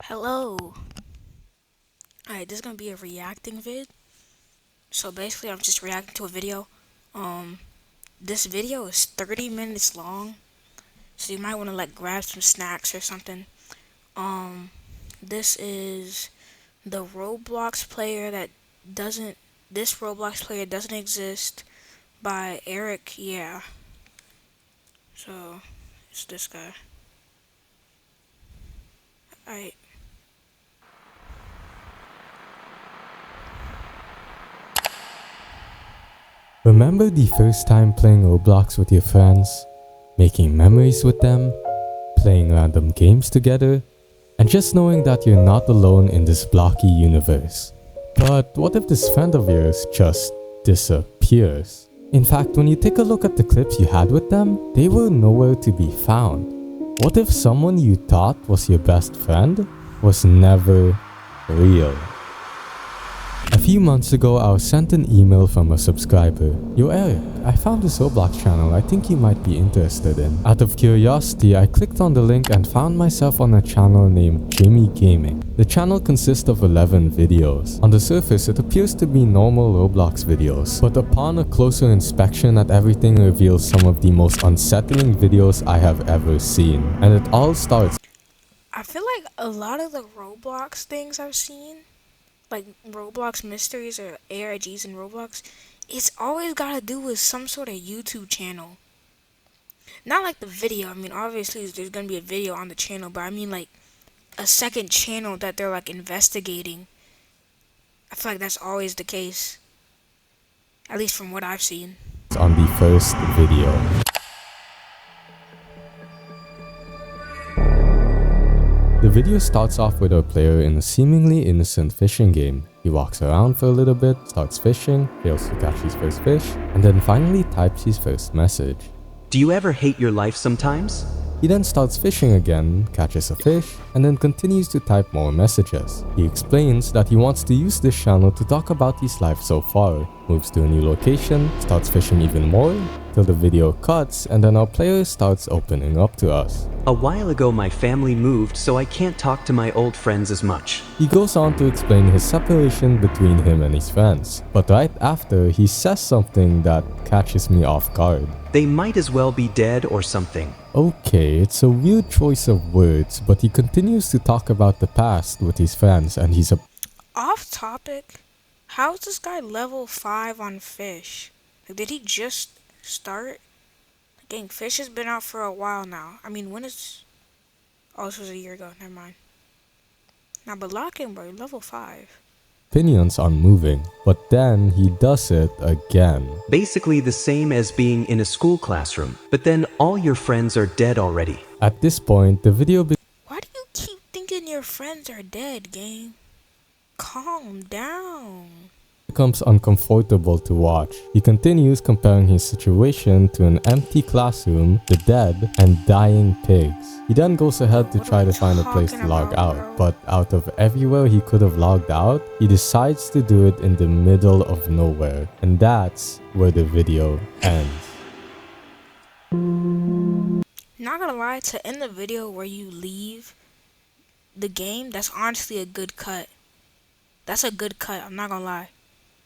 Hello. Alright, this is gonna be a reacting vid. So basically I'm just reacting to a video. This video is 30 minutes long. So you might wanna grab some snacks or something. This is the Roblox player that doesn't this Roblox player doesn't exist by Erick, yeah. So it's this guy. Alright. Remember the first time playing Roblox with your friends, making memories with them, playing random games together, and just knowing that you're not alone in this blocky universe. But what if this friend of yours just disappears? In fact, when you take a look at the clips you had with them, they were nowhere to be found. What if someone you thought was your best friend was never real? A few months ago, I was sent an email from a subscriber. Yo Eric, I found this Roblox channel I think you might be interested in. Out of curiosity, I clicked on the link and found myself on a channel named Jimmy Gaming. The channel consists of 11 videos. On the surface, it appears to be normal Roblox videos, but upon a closer inspection at everything reveals some of the most unsettling videos I have ever seen. And it all starts. I feel like a lot of the Roblox things I've seen, like Roblox mysteries or ARGs in Roblox, it's always gotta do with some sort of YouTube channel. Not like the video, I mean obviously there's gonna be a video on the channel, but I mean like a second channel that they're like investigating. I feel like that's always the case. At least from what I've seen. On the first video. The video starts off with our player in a seemingly innocent fishing game. He walks around for a little bit, starts fishing, fails to catch his first fish, and then finally types his first message. Do you ever hate your life sometimes? He then starts fishing again, catches a fish, and then continues to type more messages. He explains that he wants to use this channel to talk about his life so far, moves to a new location, starts fishing even more, till the video cuts and then our player starts opening up to us. A while ago my family moved, so I can't talk to my old friends as much. He goes on to explain his separation between him and his friends, but right after he says something that catches me off guard. They might as well be dead or something. Okay, it's a weird choice of words, but he continues to talk about the past with his friends and he's Off topic, how's this guy level 5 on fish? Like, did he just start? Gang, fish has been out for a while now. I mean, when is... Oh, this was a year ago, never mind. Now, but locking, bro, level 5. opinions on moving, but then he does it again. Basically the same as being in a school classroom, but then all your friends are dead already. At this point, the video Why do you keep thinking your friends are dead, gang? Calm down. becomes uncomfortable to watch. He continues comparing his situation to an empty classroom, the dead, and dying pigs. He then goes ahead to try to find a place to log out, but out of everywhere he could have logged out, he decides to do it in the middle of nowhere. And that's where the video ends. Not gonna lie, to end the video where you leave the game, that's honestly a good cut. That's a good cut, I'm not gonna lie.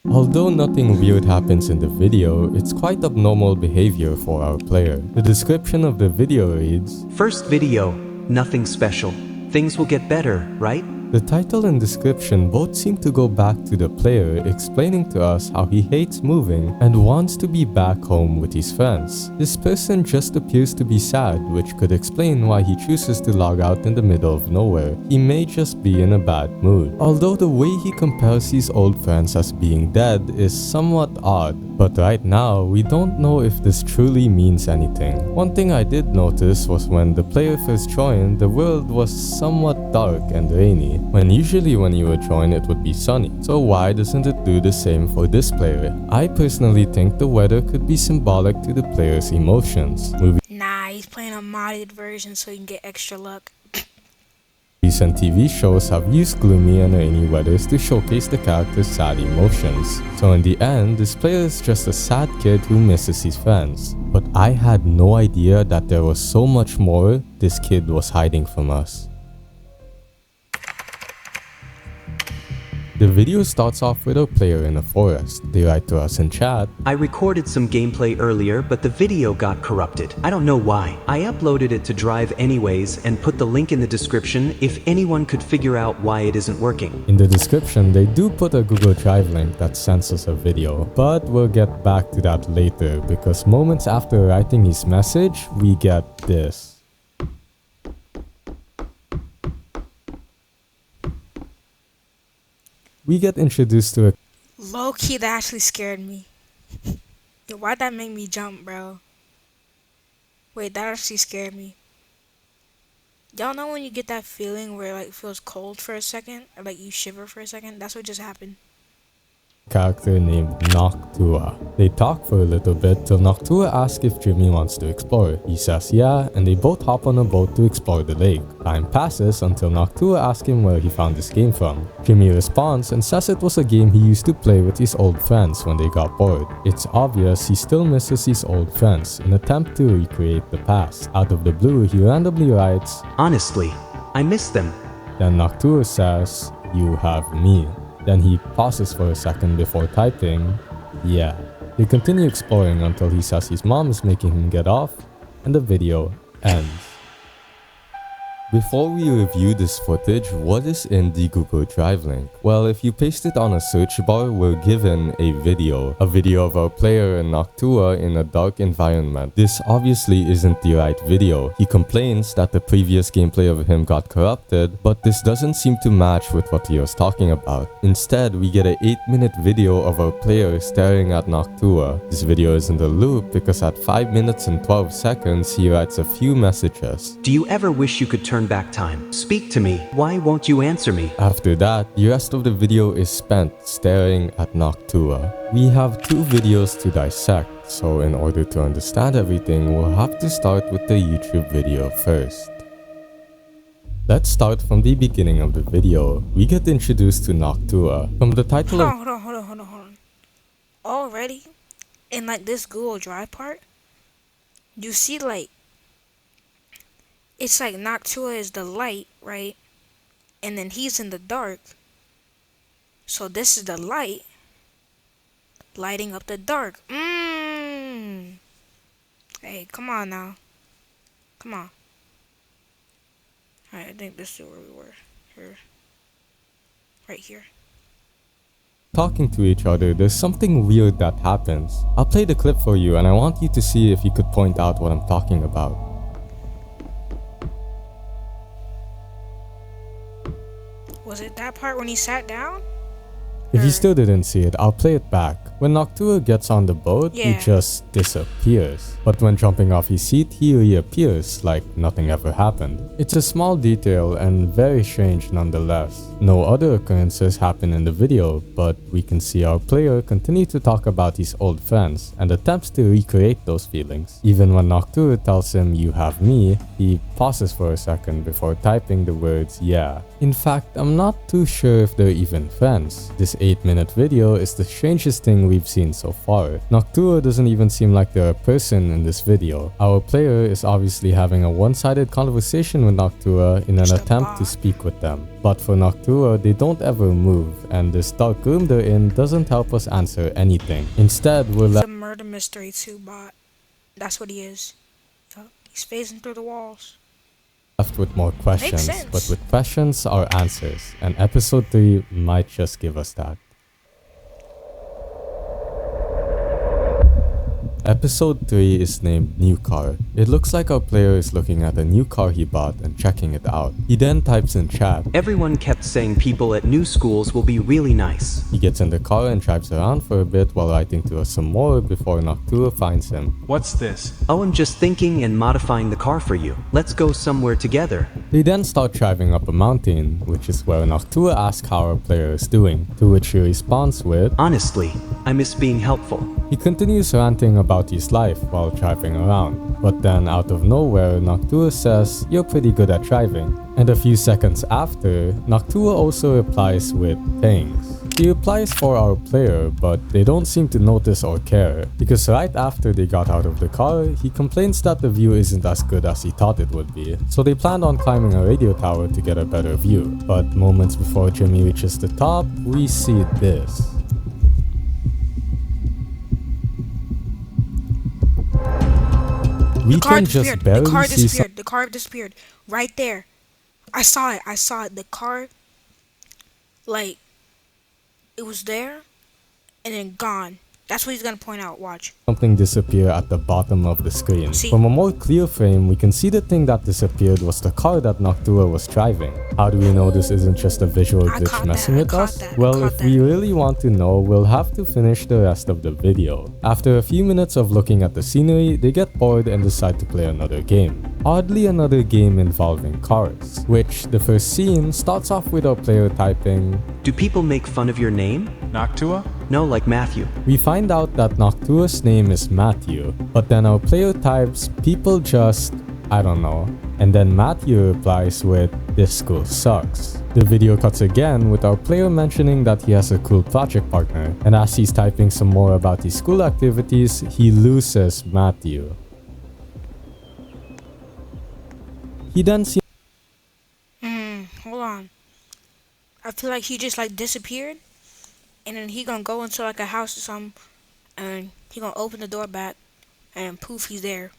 Although nothing weird happens in the video, it's quite abnormal behavior for our player. The description of the video reads, First video, nothing special. Things will get better, right? The title and description both seem to go back to the player explaining to us how he hates moving and wants to be back home with his friends. This person just appears to be sad, which could explain why he chooses to log out in the middle of nowhere. He may just be in a bad mood. Although the way he compares his old friends as being dead is somewhat odd, but right now we don't know if this truly means anything. One thing I did notice was when the player first joined, the world was somewhat dark and rainy, when usually when you would join it would be sunny. So why doesn't it do the same for this player? I personally think the weather could be symbolic to the player's emotions. Nah, he's playing a modded version so he can get extra luck. Movies and TV shows have used gloomy and rainy weathers to showcase the character's sad emotions. So in the end, this player is just a sad kid who misses his friends. But I had no idea that there was so much more this kid was hiding from us. The video starts off with our player in a forest. They write to us in chat. I recorded some gameplay earlier, but the video got corrupted. I don't know why. I uploaded it to Drive anyways and put the link in the description if anyone could figure out why it isn't working. In the description, they do put a Google Drive link that sends us a video, but we'll get back to that later because moments after writing his message, we get this. We get introduced to a Low-key, that actually scared me. Yo, why'd that make me jump, bro? Wait, that actually scared me. Y'all know when you get that feeling where like it feels cold for a second? Or like you shiver for a second? That's what just happened. character named Noctua. They talk for a little bit till Noctua asks if Jimmy wants to explore. He says yeah, and they both hop on a boat to explore the lake. Time passes until Noctua asks him where he found this game from. Jimmy responds and says it was a game he used to play with his old friends when they got bored. It's obvious he still misses his old friends, an attempt to recreate the past. Out of the blue, he randomly writes, Honestly, I miss them. Then Noctua says, "You have me." Then he pauses for a second before typing, "Yeah." They continue exploring until he says his mom is making him get off, and the video ends. Before we review this footage, what is in the Google Drive link? Well, if you paste it on a search bar, we're given a video of our player Noctua in a dark environment. This obviously isn't the right video. He complains that the previous gameplay of him got corrupted, but this doesn't seem to match with what he was talking about. Instead, we get an 8-minute video of our player staring at Noctua. This video is in the loop because at 5 minutes and 12 seconds, he writes a few messages. Do you ever wish you could turn back time? Speak to me. Why won't you answer me? After that, the rest of the video is spent staring at Noctua. We have 2 videos to dissect, so in order to understand everything, we'll have to start with the YouTube video first. Let's start from the beginning of the video. We get introduced to Noctua. From the title of... Hold on. Already, in like this Google Drive part, you see like, it's like Noctua is the light, right? And then he's in the dark. So this is the light lighting up the dark. Hey, come on now. Come on. Alright, I think this is where we were. Here. Right here. talking to each other, there's something weird that happens. I'll play the clip for you and I want you to see if you could point out what I'm talking about. Was it that part when he sat down? If you still didn't see it, I'll play it back. When Noctua gets on the boat, he Yeah. just disappears. But when jumping off his seat, he reappears like nothing ever happened. It's a small detail and very strange nonetheless. No other occurrences happen in the video, but we can see our player continue to talk about his old friends and attempts to recreate those feelings. Even when Noctua tells him "you have me," he pauses for a second before typing the words "yeah." In fact, I'm not too sure if they're even friends. This 8-minute video is the strangest thing we've seen so far. Noctua doesn't even seem like they're a person in this video. Our player is obviously having a one-sided conversation with Noctua in an Just a attempt to bot. speak with them. But for Noctua, they don't ever move, and this dark room they're in doesn't help us answer anything. Instead, we're He's left a murder mystery 2 bot. That's what he is. Yup, he's phasing through the walls. with more questions, sense. but with questions are answers, and episode 3 might just give us that. Episode 3 is named New Car. It looks like our player is looking at a new car he bought and checking it out. He then types in chat. Everyone kept saying people at new schools will be really nice. He gets in the car and drives around for a bit while writing to us some more before Noctua finds him. What's this? Oh, I'm just thinking and modifying the car for you. Let's go somewhere together. They then start driving up a mountain, which is where Noctua asks how our player is doing, to which he responds with, Honestly, I miss being helpful. He continues ranting about his life while driving around, but then out of nowhere, Noctua says, "You're pretty good at driving." And a few seconds after, Noctua also replies with, "Thanks." He replies for our player, but they don't seem to notice or care, because right after they got out of the car, he complains that the view isn't as good as he thought it would be, so they planned on climbing a radio tower to get a better view. But moments before Jimmy reaches the top, we see this. We can just barely see The car disappeared. Right there. I saw it. The car, like, it was there and then gone. That's what he's gonna point out. Watch. Something disappear at the bottom of the screen. See? From a more clear frame, we can see the thing that disappeared was the car that Noctua was driving. How do we know this isn't just a visual glitch messing with us? Well, if we really want to know, we'll have to finish the rest of the video. After a few minutes of looking at the scenery, they get bored and decide to play another game. Oddly, another game involving cars, which the first scene starts off with our player typing, Do people make fun of your name? Noctua? No, like Matthew. We find out that Noctua's name is Matthew, but then our player types, people just, I don't know, and then Matthew replies with, this school sucks. The video cuts again with our player mentioning that he has a cool project partner, and as he's typing some more about his school activities, he loses Matthew. He then seems Hold on. I feel like he just like disappeared, and then he gonna go into like a house or something, and he gonna open the door back, and poof, he's there.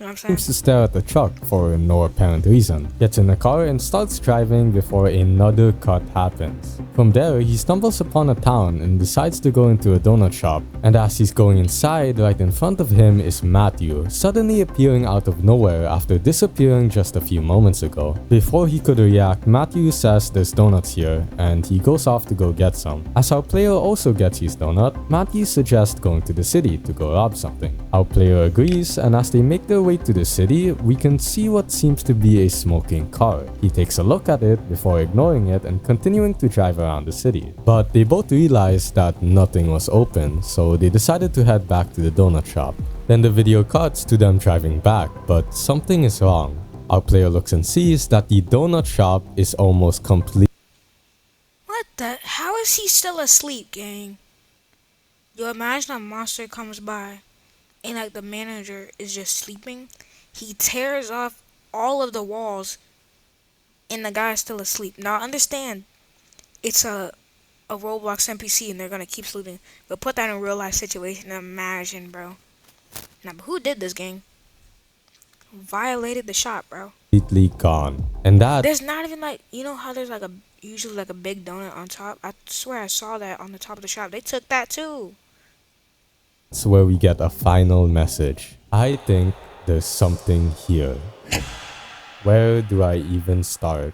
You know what I'm saying? to stare at the truck for no apparent reason, gets in the car and starts driving before another cut happens. From there, he stumbles upon a town and decides to go into a donut shop, and as he's going inside, right in front of him is Matthew, suddenly appearing out of nowhere after disappearing just a few moments ago. Before he could react, Matthew says there's donuts here, and he goes off to go get some. As our player also gets his donut, Matthew suggests going to the city to go rob something. Our player agrees, and as they make their way to the city, we can see what seems to be a smoking car. He takes a look at it before ignoring it and continuing to drive around the city. But they both realize that nothing was open, so they decided to head back to the donut shop. Then the video cuts to them driving back, but something is wrong. Our player looks and sees that the donut shop is almost complete. What the? How is he still asleep, gang? Yo, imagine a monster comes by, and like the manager is just sleeping. He tears off all of the walls, and the guy's still asleep. Now, I understand it's a Roblox NPC, and they're gonna keep sleeping. But put that in a real life situation. Imagine, bro. Now, but who did this, gang? Violated the shop, bro. Completely gone. And There's not even like, you know how there's like usually like a big donut on top? I swear I saw that on the top of the shop. They took that too. that's where we get a final message. I think there's something here. Where do I even start?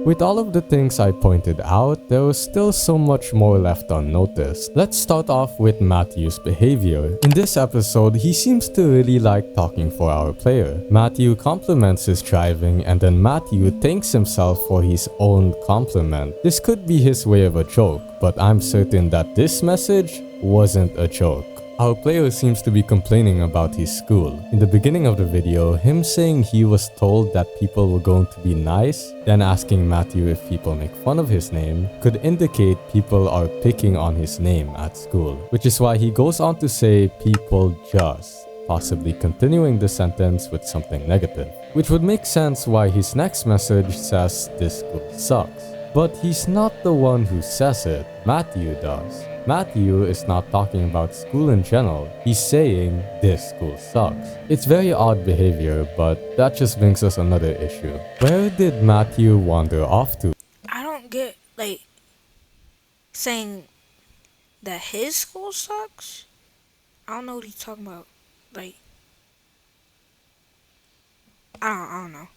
With all of the things I pointed out, there was still so much more left unnoticed. Let's start off with Matthew's behavior. In this episode, he seems to really like talking for our player. Matthew compliments his driving, and then Matthew thanks himself for his own compliment. This could be his way of a joke, but I'm certain that this message wasn't a joke. Our player seems to be complaining about his school. In the beginning of the video, him saying he was told that people were going to be nice, then asking Matthew if people make fun of his name, could indicate people are picking on his name at school. Which is why he goes on to say people just, possibly continuing the sentence with something negative. Which would make sense why his next message says this school sucks. But he's not the one who says it, Matthew does. Matthew is not talking about school in general, he's saying this school sucks. It's very odd behavior, but that just brings us another issue. Where did Matthew wander off to? I don't get, like, saying that his school sucks? I don't know what he's talking about. Like, I don't know.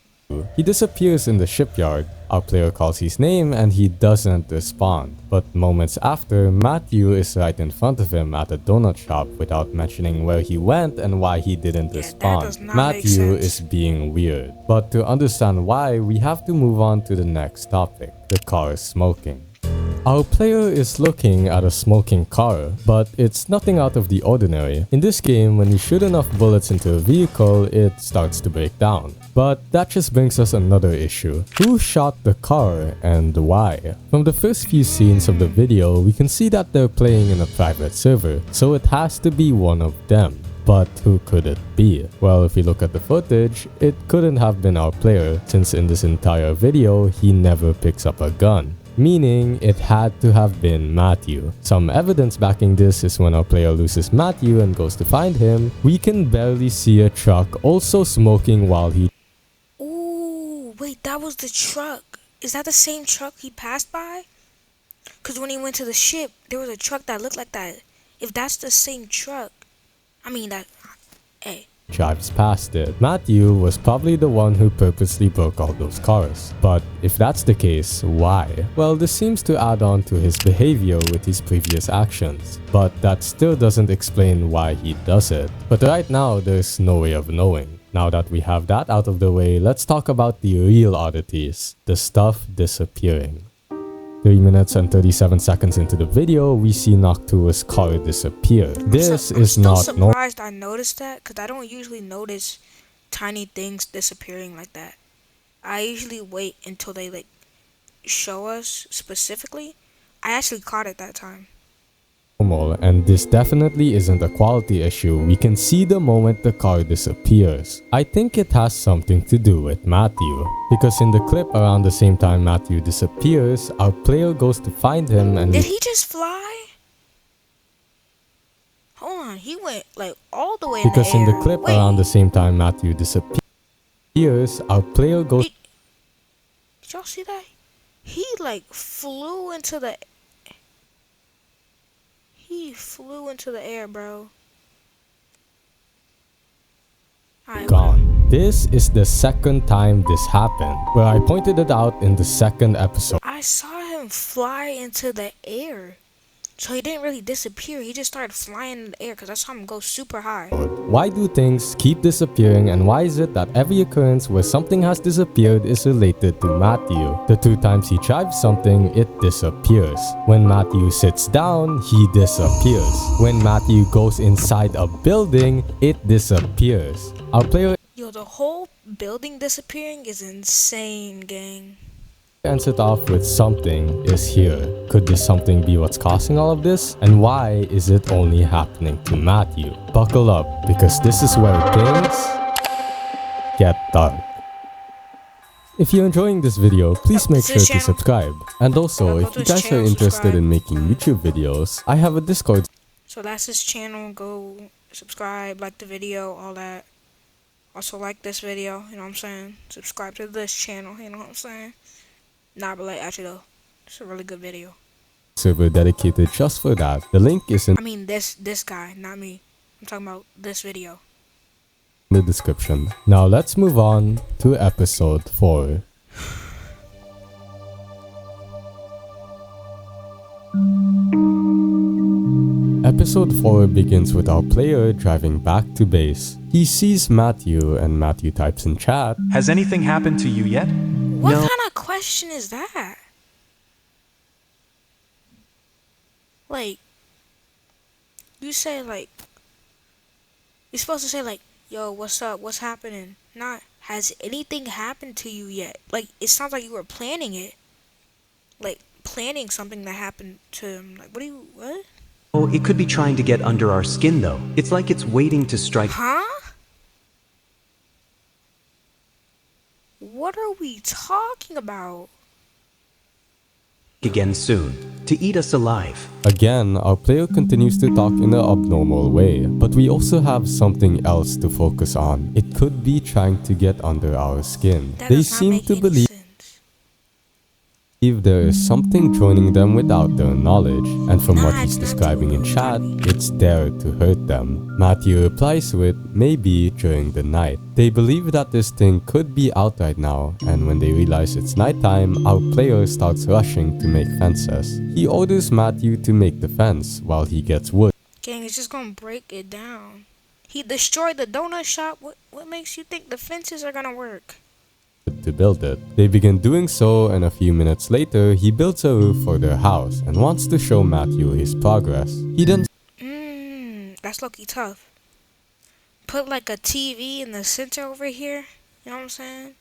He disappears in the shipyard. Our player calls his name and he doesn't respond. But moments after, Matthew is right in front of him at a donut shop without mentioning where he went and why he didn't respond. That does not Matthew make sense. is being weird. But to understand why, we have to move on to the next topic, the car smoking. Our player is looking at a smoking car, but it's nothing out of the ordinary. In this game, when you shoot enough bullets into a vehicle, it starts to break down. But that just brings us another issue. Who shot the car and why? From the first few scenes of the video, we can see that they're playing in a private server, so it has to be one of them. But who could it be? Well, if we look at the footage, it couldn't have been our player, since in this entire video, he never picks up a gun. Meaning, it had to have been Matthew. Some evidence backing this is when our player loses Matthew and goes to find him, we can barely see a truck also smoking while he... Ooh, wait, that was the truck. Is that the same truck he passed by? Because when he went to the ship, there was a truck that looked like that. If that's the same truck, I mean, that... Hey. drives past it. Matthew was probably the one who purposely broke all those cars. But if that's the case, why? Well, this seems to add on to his behavior with his previous actions. But that still doesn't explain why he does it. But right now, there's no way of knowing. Now that we have that out of the way, let's talk about the real oddities. The stuff disappearing. 3 minutes and 37 seconds into the video, we see Noctua's car disappear. This is not normal. I'm surprised I noticed that, because I don't usually notice tiny things disappearing like that. I usually wait until they like show us specifically. I actually caught it that time. And this definitely isn't a quality issue. We can see the moment the car disappears. I think it has something to do with Matthew, because in the clip around the same time Matthew disappears, our player goes to find him and... Did he just fly? Hold on, he went like all the way in the air. Because in the clip around the same time Matthew disappears, our player goes... Did y'all see that? He like flew into the... He flew into the air, bro. Gone. This is the second time this happened, where I pointed it out in the second episode. I saw him fly into the air. So he didn't really disappear, he just started flying in the air because I saw him go super high. Why do things keep disappearing, and why is it that every occurrence where something has disappeared is related to Matthew? The 2 times he drives something, it disappears. When Matthew sits down, he disappears. When Matthew goes inside a building, it disappears. Our player... Yo, the whole building disappearing is insane, gang. Ends it off with something is here. Could this something be what's causing all of this? And why is it only happening to Matthew? Buckle up, because this is where things get dark. If you're enjoying this video, please make sure to subscribe. And also, if you guys are interested in making YouTube videos, I have a Discord. So that's his channel. Go subscribe, like the video, all that. Also like this video, you know what I'm saying? Subscribe to this channel, you know what I'm saying? Nah, but like, actually though, it's a really good video. Server dedicated just for that. The link is in... I mean this guy, not me. I'm talking about this video. The description. Now let's move on to episode 4. Episode 4 begins with our player driving back to base. He sees Matthew and Matthew types in chat, "Has anything happened to you yet?" What kind of question is that? Like, you say like, you're supposed to say like, yo, what's up, what's happening? Not, has anything happened to you yet? Like, it sounds like you were planning it. Like, planning something that happened to him. Like, what? Oh, it could be trying to get under our skin though. It's like it's waiting to strike. Huh? What are we talking about? Again soon, to eat us alive. Again, our player continues to talk in an abnormal way, but we also have something else to focus on. It could be trying to get under our skin. They seem to believe there is something joining them without their knowledge, and from what he's describing in chat, it's there to hurt them. Matthew replies with, maybe during the night. They believe that this thing could be out right now, and when they realize it's nighttime, our player starts rushing to make fences. He orders Matthew to make the fence while he gets wood. Gang, it's just gonna break it down. He destroyed the donut shop. What makes you think the fences are gonna work? to build it. They begin doing so, and a few minutes later, he builds a roof for their house and wants to show Matthew his progress. He then That's low-key tough. Put like a TV in the center over here. You know what I'm saying?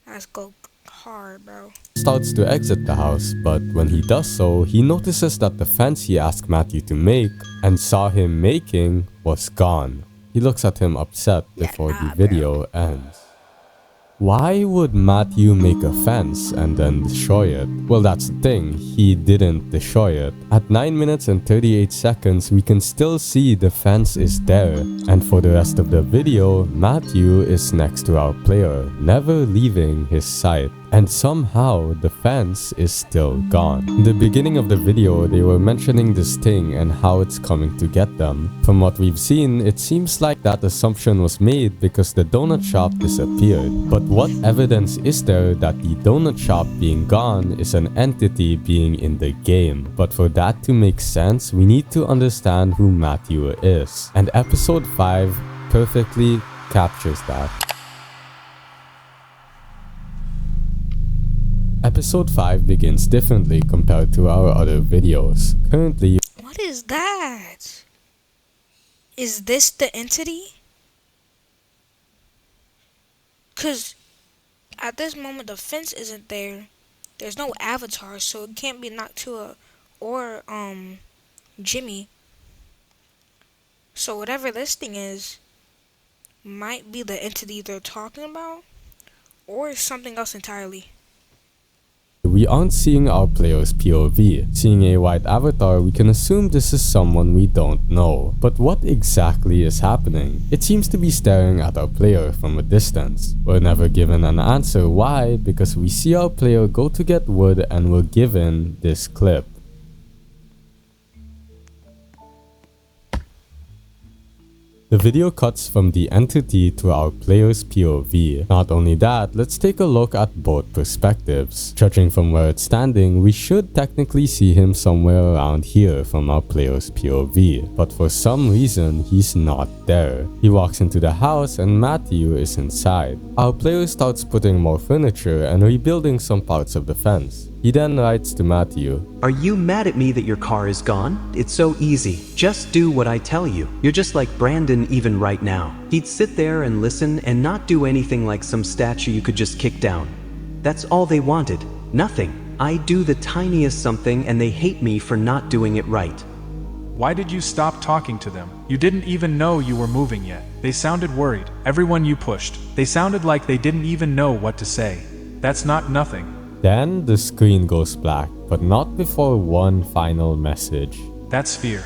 Let's go hard, bro. Starts to exit the house, but when he does so, he notices that the fence he asked Matthew to make and saw him making was gone. He looks at him upset before the video ends. Why would Matthew make a fence and then destroy it? Well, that's the thing, he didn't destroy it. At 9 minutes and 38 seconds, we can still see the fence is there. And for the rest of the video, Matthew is next to our player, never leaving his sight. And somehow, the fence is still gone. In the beginning of the video, they were mentioning this thing and how it's coming to get them. From what we've seen, it seems like that assumption was made because the donut shop disappeared. But what evidence is there that the donut shop being gone is an entity being in the game? But for that to make sense, we need to understand who Matthew is. And episode 5 perfectly captures that. Episode 5 begins differently compared to our other videos. Currently, What is that? Is this the entity? Cause at this moment the fence isn't there. There's no avatar, so it can't be Noctua or Jimmy. So whatever this thing is might be the entity they're talking about, or something else entirely. we aren't seeing our player's POV. Seeing a white avatar, we can assume this is someone we don't know. But what exactly is happening? It seems to be staring at our player from a distance. We're never given an answer why, because we see our player go to get wood and we're given this clip. The video cuts from the entity to our player's POV. Not only that, let's take a look at both perspectives. Judging from where it's standing, we should technically see him somewhere around here from our player's POV. But for some reason, he's not there. He walks into the house and Matthew is inside. Our player starts putting more furniture and rebuilding some parts of the fence. He then writes to Matthew, "Are you mad at me that your car is gone? It's so easy. Just do what I tell you. You're just like Brandon even right now. He'd sit there and listen and not do anything like some statue you could just kick down. That's all they wanted. Nothing. I do the tiniest something and they hate me for not doing it right." Why did you stop talking to them? You didn't even know you were moving yet. They sounded worried. Everyone you pushed. They sounded like they didn't even know what to say. That's not nothing. Then the screen goes black, but not before one final message. That's fear.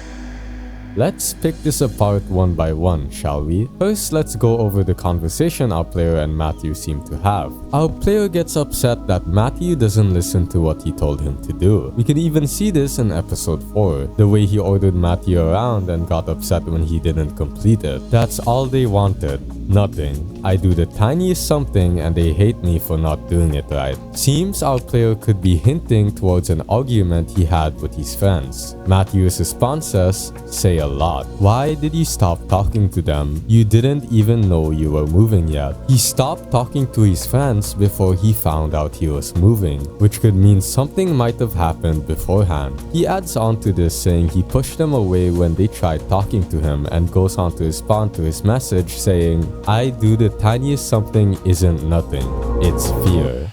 Let's pick this apart one by one, shall we? First, let's go over the conversation our player and Matthew seem to have. Our player gets upset that Matthew doesn't listen to what he told him to do. We can even see this in episode 4, the way he ordered Matthew around and got upset when he didn't complete it. That's all they wanted. Nothing. I do the tiniest something and they hate me for not doing it right. Seems our player could be hinting towards an argument he had with his friends. Matthew's response says, "Say a lot. Why did you stop talking to them? You didn't even know you were moving yet." He stopped talking to his friends before he found out he was moving, which could mean something might have happened beforehand. He adds on to this saying he pushed them away when they tried talking to him and goes on to respond to his message saying, "I do the tiniest something isn't nothing. It's fear."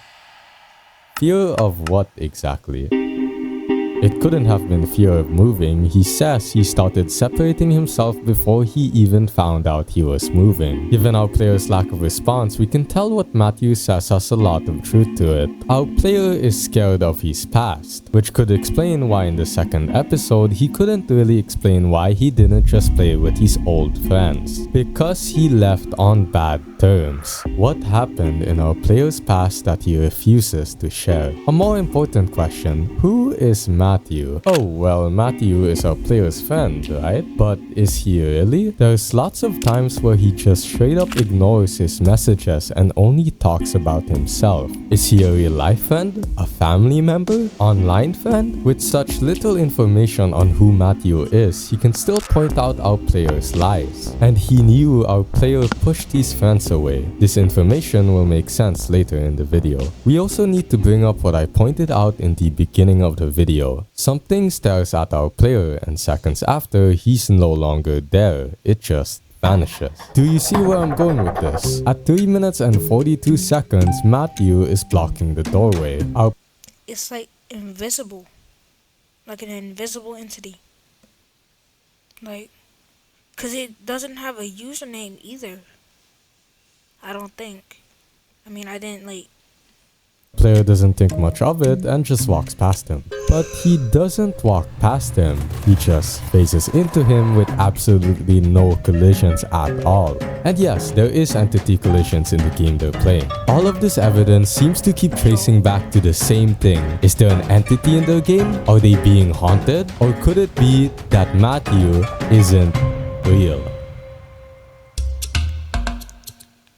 Fear of what exactly? It couldn't have been fear of moving. He says he started separating himself before he even found out he was moving. Given our player's lack of response, we can tell what Matthew says has a lot of truth to it. Our player is scared of his past, which could explain why in the second episode he couldn't really explain why he didn't just play with his old friends. Because he left on bad terms. What happened in our player's past that he refuses to share? A more important question, who is Matthew Matthew. Oh, well, Matthew is our player's friend, right? But is he really? There's lots of times where he just straight up ignores his messages and only talks about himself. Is he a real life friend? A family member? Online friend? With such little information on who Matthew is, he can still point out our player's lies. And he knew our player pushed his friends away. This information will make sense later in the video. We also need to bring up what I pointed out in the beginning of the video. Something stares at our player and seconds after, he's no longer there. It just vanishes. Do you see where I'm going with this? At 3 minutes and 42 seconds, Matthew is blocking the doorway. It's like invisible. Like an invisible entity. Like, cause it doesn't have a username either. I don't think. I mean, I didn't like... Player doesn't think much of it and just walks past him. But he doesn't walk past him, he just faces into him with absolutely no collisions at all. And yes, there is entity collisions in the game they're playing. All of this evidence seems to keep tracing back to the same thing. Is there an entity in their game? Are they being haunted? Or could it be that Matthew isn't real?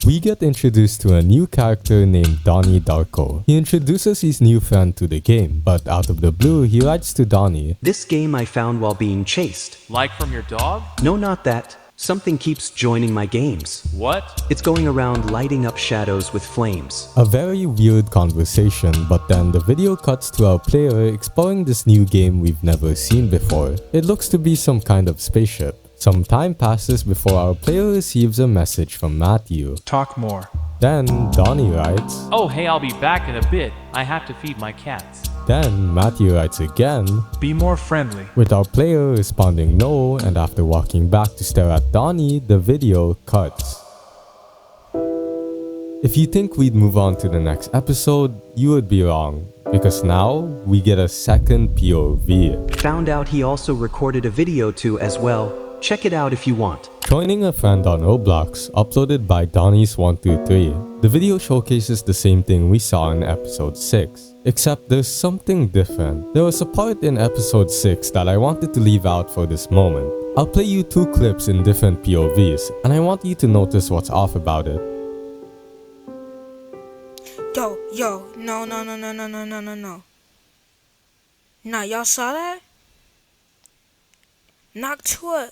We get introduced to a new character named Donnie Darko. He introduces his new friend to the game, but out of the blue, he writes to Donnie, This game I found while being chased. Like from your dog? No, not that. Something keeps joining my games. What? It's going around lighting up shadows with flames. A very weird conversation, but then the video cuts to our player exploring this new game we've never seen before. It looks to be some kind of spaceship. Some time passes before our player receives a message from Matthew. Talk more. Then Donnie writes, Oh, hey, I'll be back in a bit. I have to feed my cats. Then Matthew writes again, Be more friendly. with our player responding no, and after walking back to stare at Donnie, the video cuts. If you think we'd move on to the next episode, you would be wrong. Because now, we get a second POV. Found out he also recorded a video too as well. Check it out if you want. Joining a friend on Roblox, uploaded by Donnie's123. The video showcases the same thing we saw in episode 6. Except there's something different. There was a part in episode 6 that I wanted to leave out for this moment. I'll play you 2 clips in different POVs, and I want you to notice what's off about it. Yo, no. Nah, y'all saw that? Noctua,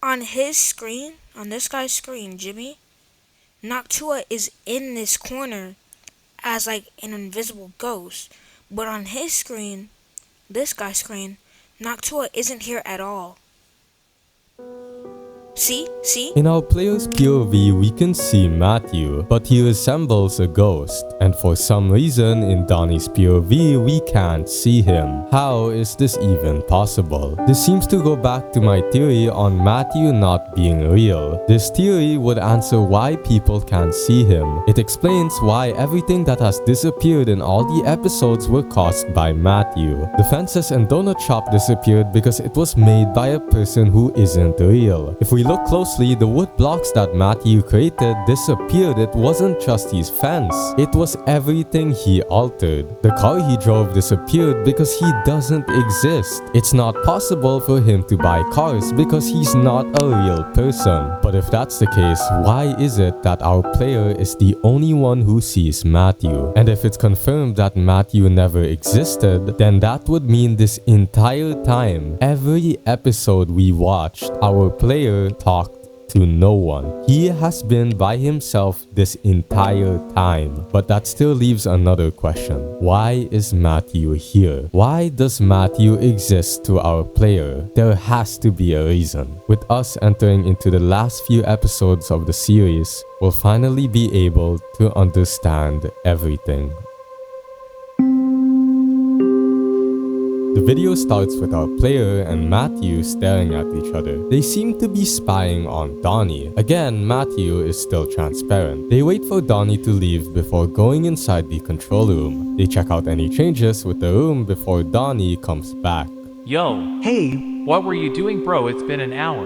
on his screen, on this guy's screen, Jimmy, Noctua is in this corner as like an invisible ghost. But on his screen, this guy's screen, Noctua isn't here at all. See? In our player's POV, we can see Matthew, but he resembles a ghost. And for some reason, in Donnie's POV, we can't see him. How is this even possible? This seems to go back to my theory on Matthew not being real. This theory would answer why people can't see him. It explains why everything that has disappeared in all the episodes were caused by Matthew. The fences and donut shop disappeared because it was made by a person who isn't real. If we look closely, the wood blocks that Matthew created disappeared. It wasn't just his fence. It was everything he altered. The car he drove disappeared because he doesn't exist. It's not possible for him to buy cars because he's not a real person. But if that's the case, why is it that our player is the only one who sees Matthew? And if it's confirmed that Matthew never existed, then that would mean this entire time, every episode we watched, our player talked to no one. He has been by himself this entire time. But that still leaves another question. Why is Matthew here? Why does Matthew exist to our player? There has to be a reason. With us entering into the last few episodes of the series, we'll finally be able to understand everything. The video starts with our player and Matthew staring at each other. They seem to be spying on Donnie. Again, Matthew is still transparent. They wait for Donnie to leave before going inside the control room. They check out any changes with the room before Donnie comes back. Yo, Hey, what were you doing, bro? It's been an hour.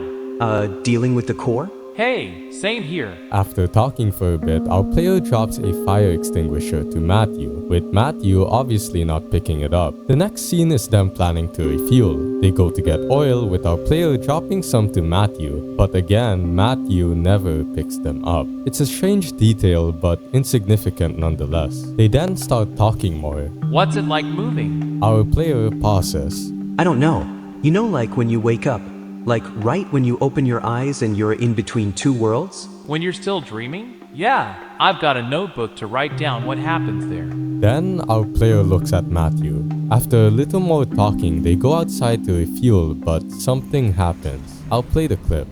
dealing with the core? Hey, same here. After talking for a bit, our player drops a fire extinguisher to Matthew, with Matthew obviously not picking it up. The next scene is them planning to refuel. They go to get oil with our player dropping some to Matthew, but again, Matthew never picks them up. It's a strange detail, but insignificant nonetheless. They then start talking more. What's it like moving? Our player pauses. I don't know. You know, like when you wake up, like right when you open your eyes and you're in between two worlds? When you're still dreaming? Yeah, I've got a notebook to write down what happens there. Then our player looks at Matthew. After a little more talking, they go outside to refuel, but something happens. I'll play the clip.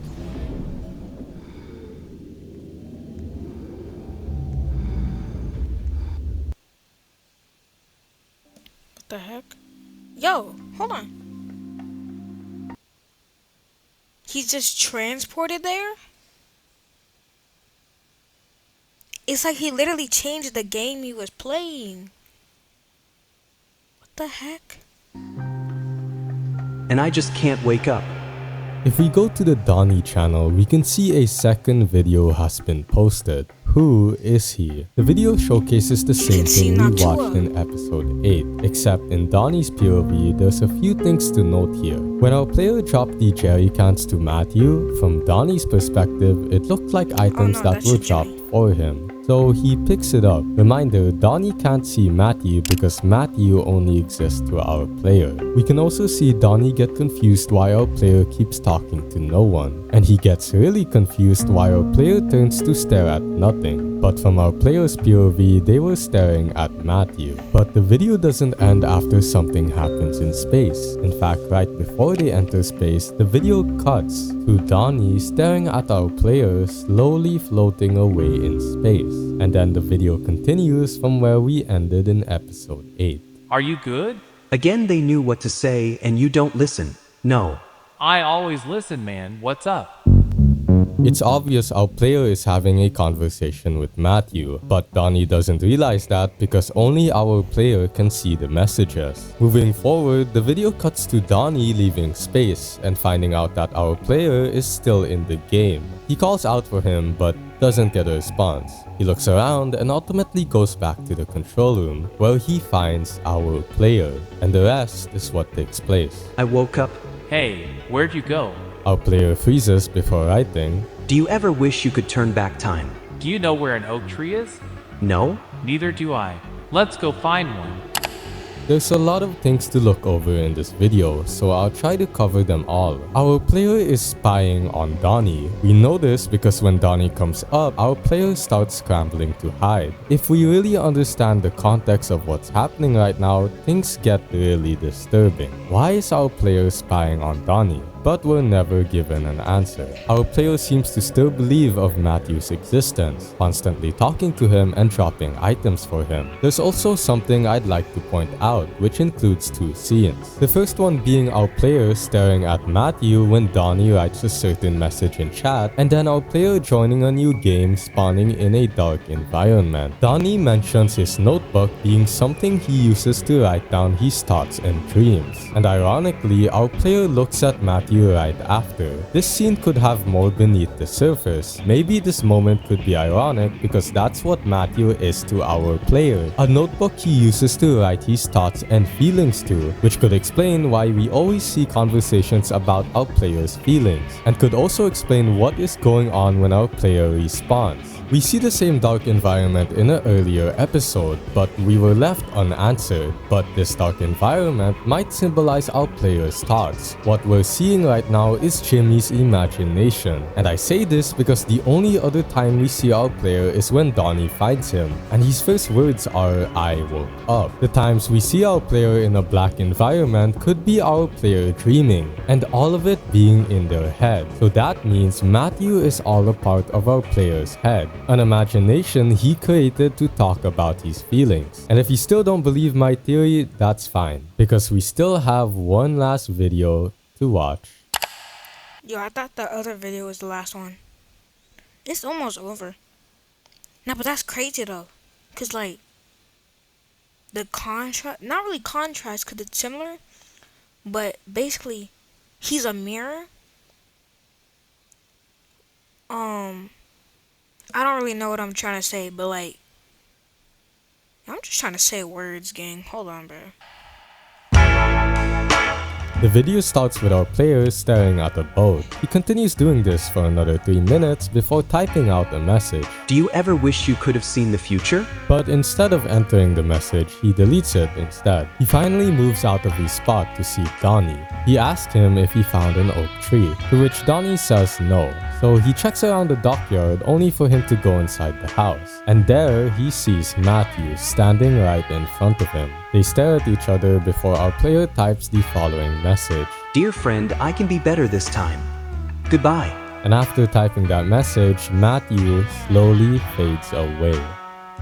What the heck? Yo, hold on. He's just transported there? It's like he literally changed the game he was playing. What the heck? And I just can't wake up. If we go to the Donnie channel, we can see a second video has been posted. Who is he? The video showcases the same see thing we Natua. watched in episode 8, except in Donnie's POV, there's a few things to note here. When our player dropped the jerry cans to Matthew, from Donnie's perspective, it looked like items no, that that's were a dropped jerry. for him. So he picks it up. Reminder, Donnie can't see Matthew because Matthew only exists to our player. We can also see Donnie get confused why our player keeps talking to no one. And he gets really confused why our player turns to stare at nothing. But from our player's POV, they were staring at Matthew. But the video doesn't end after something happens in space. In fact, right before they enter space, the video cuts to Donnie staring at our player slowly floating away in space. And then the video continues from where we ended in episode 8. Are you good? Again, they knew what to say and you don't listen. No. I always listen, man. What's up? It's obvious our player is having a conversation with Matthew, but Donnie doesn't realize that because only our player can see the messages. Moving forward, the video cuts to Donnie leaving space and finding out that our player is still in the game. He calls out for him but doesn't get a response. He looks around and ultimately goes back to the control room where he finds our player, and the rest is what takes place. I woke up. Hey, where'd you go? Our player freezes before writing. Do you ever wish you could turn back time? Do you know where an oak tree is? No? Neither do I. Let's go find one. There's a lot of things to look over in this video, so I'll try to cover them all. Our player is spying on Donnie. We know this because when Donnie comes up, our player starts scrambling to hide. If we really understand the context of what's happening right now, things get really disturbing. Why is our player spying on Donnie? But we're never given an answer. Our player seems to still believe of Matthew's existence, constantly talking to him and dropping items for him. There's also something I'd like to point out, which includes two scenes. The first one being our player staring at Matthew when Donnie writes a certain message in chat, and then our player joining a new game spawning in a dark environment. Donnie mentions his notebook being something he uses to write down his thoughts and dreams. And ironically, our player looks at Matthew right after. This scene could have more beneath the surface. Maybe this moment could be ironic because that's what Matthew is to our player. A notebook he uses to write his thoughts and feelings to, which could explain why we always see conversations about our player's feelings, and could also explain what is going on when our player responds. We see the same dark environment in an earlier episode, but we were left unanswered. But this dark environment might symbolize our player's thoughts. What we're seeing right now is Jimmy's imagination. And I say this because the only other time we see our player is when Donnie finds him, and his first words are, "I woke up." The times we see our player in a black environment could be our player dreaming, and all of it being in their head. So that means Matthew is all a part of our player's head. An imagination he created to talk about his feelings. And if you still don't believe my theory, that's fine, because we still have one last video to watch. Yo, I thought the other video was the last one. It's almost over. Nah, but that's crazy though. Cause like, the contrast, not really contrast cause it's similar, but basically, he's a mirror. Um, I don't really know what I'm trying to say, but like, I'm just trying to say words, gang. Hold on, bro. The video starts with our player staring at a boat. He continues doing this for another 3 minutes before typing out a message. Do you ever wish you could have seen the future? But instead of entering the message, he deletes it instead. He finally moves out of his spot to see Donnie. He asks him if he found an oak tree, to which Donnie says no. So he checks around the dockyard only for him to go inside the house. And there he sees Matthew standing right in front of him. They stare at each other before our player types the following message. Dear friend, I can be better this time. Goodbye. And after typing that message, Matthew slowly fades away.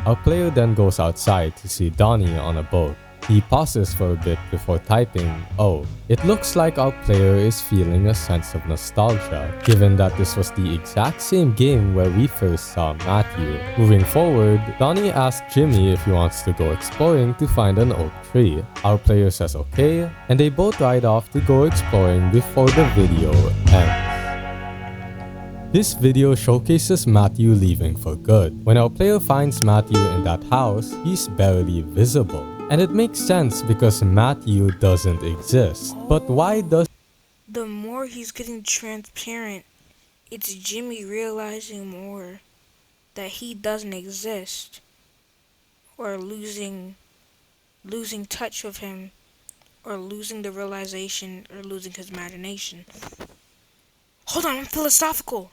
Our player then goes outside to see Donnie on a boat. He pauses for a bit before typing, "Oh." It looks like our player is feeling a sense of nostalgia, given that this was the exact same game where we first saw Matthew. Moving forward, Donnie asks Jimmy if he wants to go exploring to find an oak tree. Our player says okay, and they both ride off to go exploring before the video ends. This video showcases Matthew leaving for good. When our player finds Matthew in that house, he's barely visible. And it makes sense because Matthew doesn't exist. But why does The more he's getting transparent, it's Jimmy realizing more that he doesn't exist, or losing touch with him, or losing the realization, or losing his imagination. Hold on, I'm philosophical.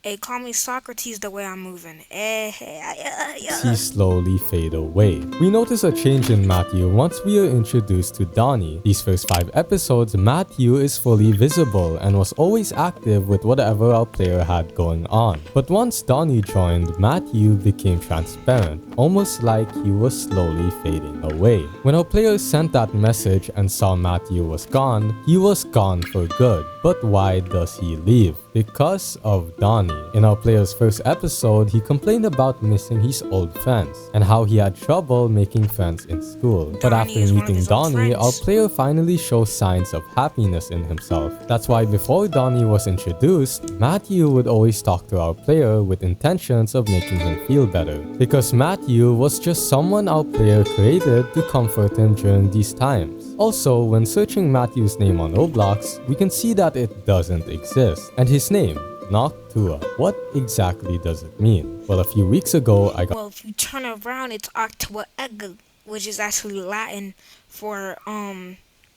Hey, call me Socrates the way I'm moving. he slowly fade away? We notice a change in Matthew once we are introduced to Donnie. These first 5 episodes, Matthew is fully visible and was always active with whatever our player had going on. But once Donnie joined, Matthew became transparent, almost like he was slowly fading away. When our player sent that message and saw Matthew was gone, he was gone for good. But why does he leave? Because of Donnie. In our player's first episode, he complained about missing his old friends and how he had trouble making friends in school. But after meeting Donnie, our player finally shows signs of happiness in himself. That's why before Donnie was introduced, Matthew would always talk to our player with intentions of making him feel better. Because Matthew was just someone our player created to comfort him during these times. Also, when searching Matthew's name on Roblox, we can see that it doesn't exist. And his name, Noctua. What exactly does it mean? Well, a few weeks ago, I got Well, if you turn around, it's Octua Ega, which is actually Latin for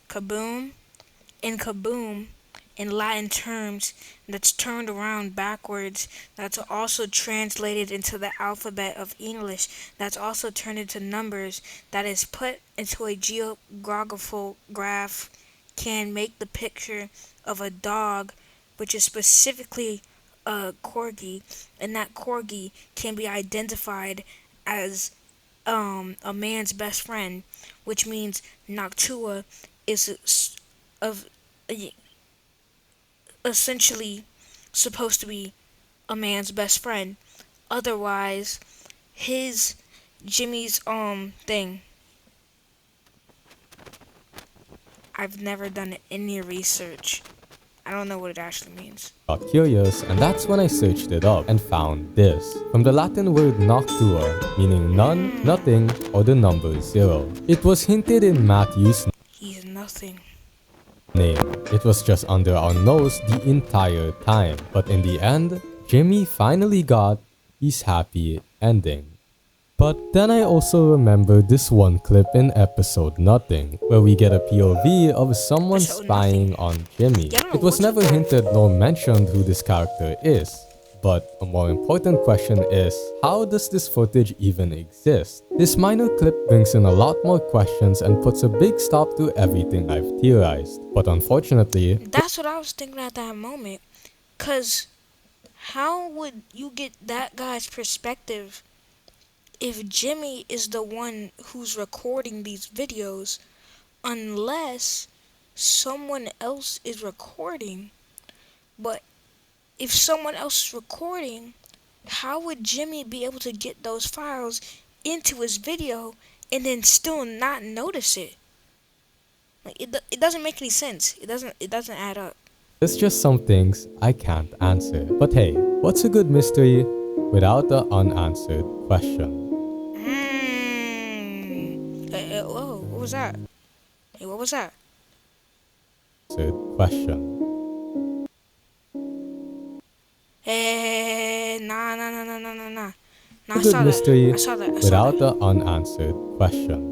kaboom. In kaboom, in Latin terms, that's turned around backwards. That's also translated into the alphabet of English. That's also turned into numbers. That is put into a geographical graph. Can make the picture of a dog, which is specifically a corgi, and that corgi can be identified as a man's best friend, which means Noctua is of essentially supposed to be a man's best friend. Otherwise, Jimmy's thing. I've never done any research. I don't know what it actually means. got curious, and that's when I searched it up and found this. From the Latin word noctua, meaning none, nothing, or the number 0. It was hinted in Matthew's He's nothing. name. It was just under our nose the entire time. But in the end, Jimmy finally got his happy ending. But then I also remember this one clip in episode Nothing, where we get a POV of someone Episode spying Nothing. on Jimmy. Yeah, I don't know It was what's never it for. hinted nor mentioned who this character is. But a more important question is, how does this footage even exist? This minor clip brings in a lot more questions and puts a big stop to everything I've theorized. But unfortunately, That's what I was thinking at that moment. Cause how would you get that guy's perspective if Jimmy is the one who's recording these videos, unless someone else is recording? But if someone else is recording, how would Jimmy be able to get those files into his video and then still not notice it? Like it doesn't make any sense. It doesn't add up. There's just some things I can't answer. But hey, what's a good mystery without the unanswered question? Whoa, what was that? Hey, what was that? Answered question. Hey, nah, nah, nah, nah, nah, nah, nah. Nah, A I good saw that. mystery I saw that. I saw without that. the unanswered question.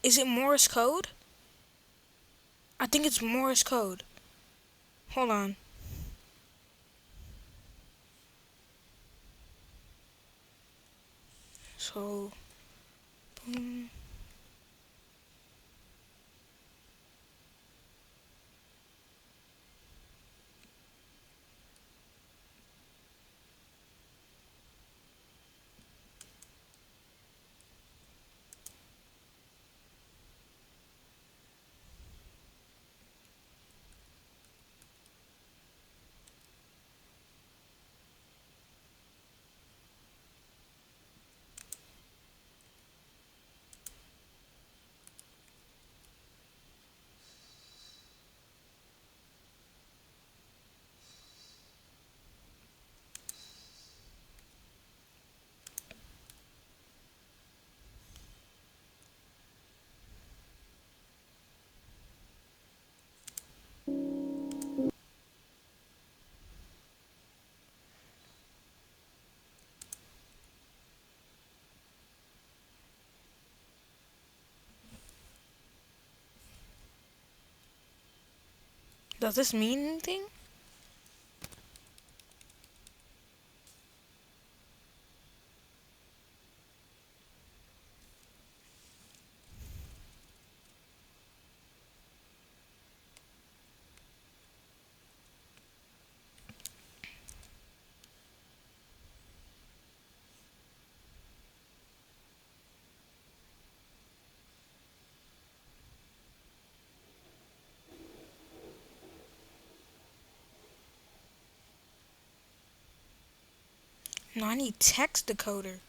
Is it Morse code? I think it's Morse code. Hold on. So, boom. Does this mean anything? No, I need text decoder.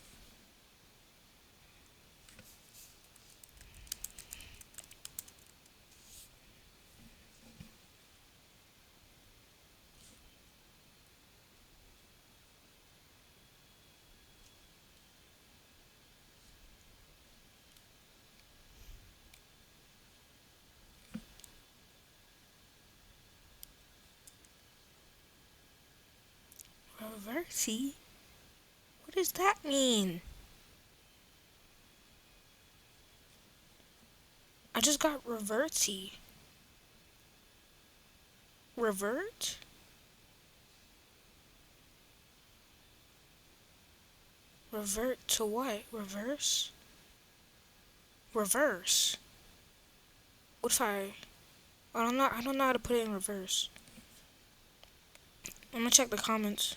Reversi? What does that mean? I just got reverti. Revert? Revert to what? Reverse? Reverse. What if I don't know how to put it in reverse. I'm gonna check the comments.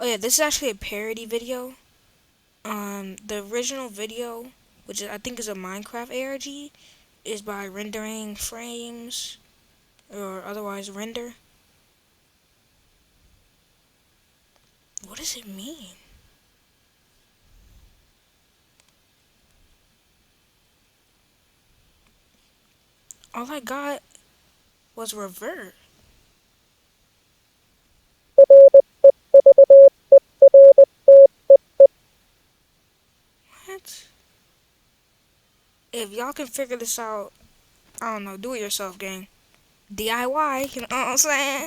Oh yeah, this is actually a parody video. The original video, which I think is a Minecraft ARG, is by rendering frames or otherwise render. What does it mean? All I got was revert. What? If y'all can figure this out, I don't know, do it yourself, gang. DIY, you know what I'm saying?